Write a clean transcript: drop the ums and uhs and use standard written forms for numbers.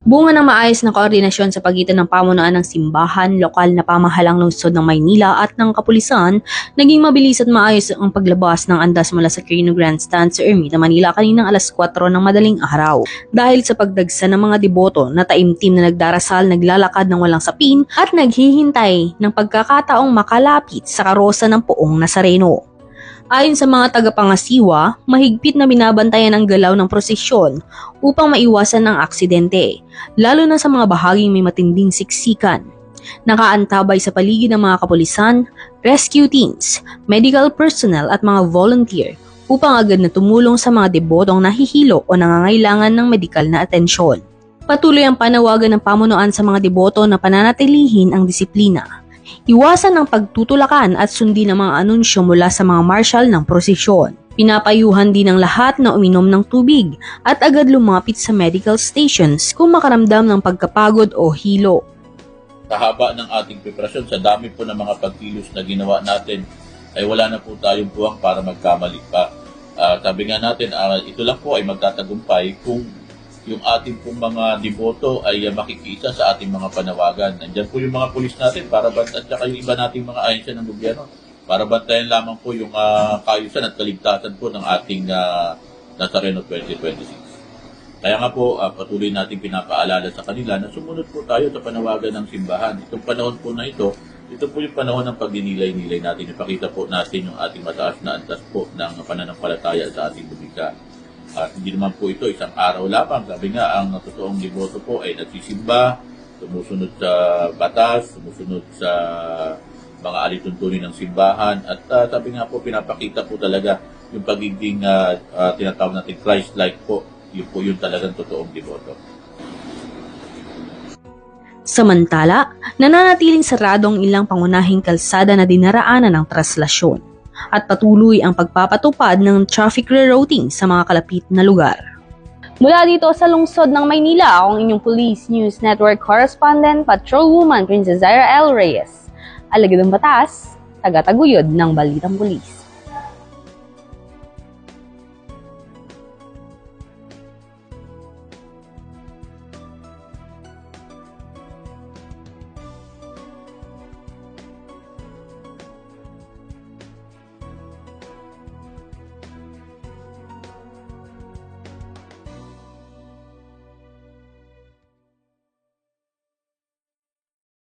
Bunga ng maayos na koordinasyon sa pagitan ng pamunuan ng simbahan, lokal na pamahalang lungsod ng Maynila at ng kapulisan, naging mabilis at maayos ang paglabas ng andas mula sa Quirino Grandstand sa Ermita, Manila kaninang alas 4 ng madaling araw. Dahil sa pagdagsa ng mga deboto na taimtim na nagdarasal, naglalakad ng walang sapin at naghihintay ng pagkakataong makalapit sa karosa ng Poong Nazareno. Ayon sa mga tagapangasiwa, mahigpit na binabantayan ang galaw ng prosesyon upang maiwasan ang aksidente, lalo na sa mga bahaging may matinding siksikan. Nakaantabay sa paligid ng mga kapulisan, rescue teams, medical personnel at mga volunteer upang agad na tumulong sa mga debotong nahihilo o nangangailangan ng medikal na atensyon. Patuloy ang panawagan ng pamunuan sa mga deboto na pananatilihin ang disiplina. Iwasan ang pagtutulakan at sundin ang mga anunsyo mula sa mga marshal ng prosesyon. Pinapayuhan din ng lahat na uminom ng tubig at agad lumapit sa medical stations kung makaramdam ng pagkapagod o hilo. Sa haba ng ating preparasyon, sa dami po ng mga pagkilos na ginawa natin, ay wala na po tayong puwang para magkamali pa. Sabi nga natin, ito lang po ay magtatagumpay kung yung ating pong mga deboto ay makikita sa ating mga panawagan. Nandiyan po yung mga pulis natin para bantayan, at saka yung iba nating mga ahensya ng gobyerno para bantayan lamang po yung kaayusan at kaligtasan po ng ating Nazareno 2026. Kaya nga po, patuloy natin pinapaalala sa kanila na sumunod po tayo sa panawagan ng simbahan. Itong panahon po na ito po yung panahon ng pagdinilay-nilay natin. Ipakita po natin yung ating mataas na antas po ng pananampalataya sa ating lumika. At hindi naman po ito isang araw lamang. Sabi nga, ang totoong deboto po ay nagsisimba, sumusunod sa batas, sumusunod sa mga alituntunin ng simbahan. At sabi nga po, pinapakita po talaga yung pagiging tinatawag natin Christ-like po. Yun po yung talagang totoong deboto. Samantala, nananatiling sarado ang ilang pangunahing kalsada na dinaraanan ng traslasyon at patuloy ang pagpapatupad ng traffic rerouting sa mga kalapit na lugar. Mula dito sa lungsod ng Maynila, ako ang inyong Police News Network Correspondent, Patrolwoman Princess Zaira L. Reyes. Alagad ng batas, taga-taguyod ng Balitang Pulis.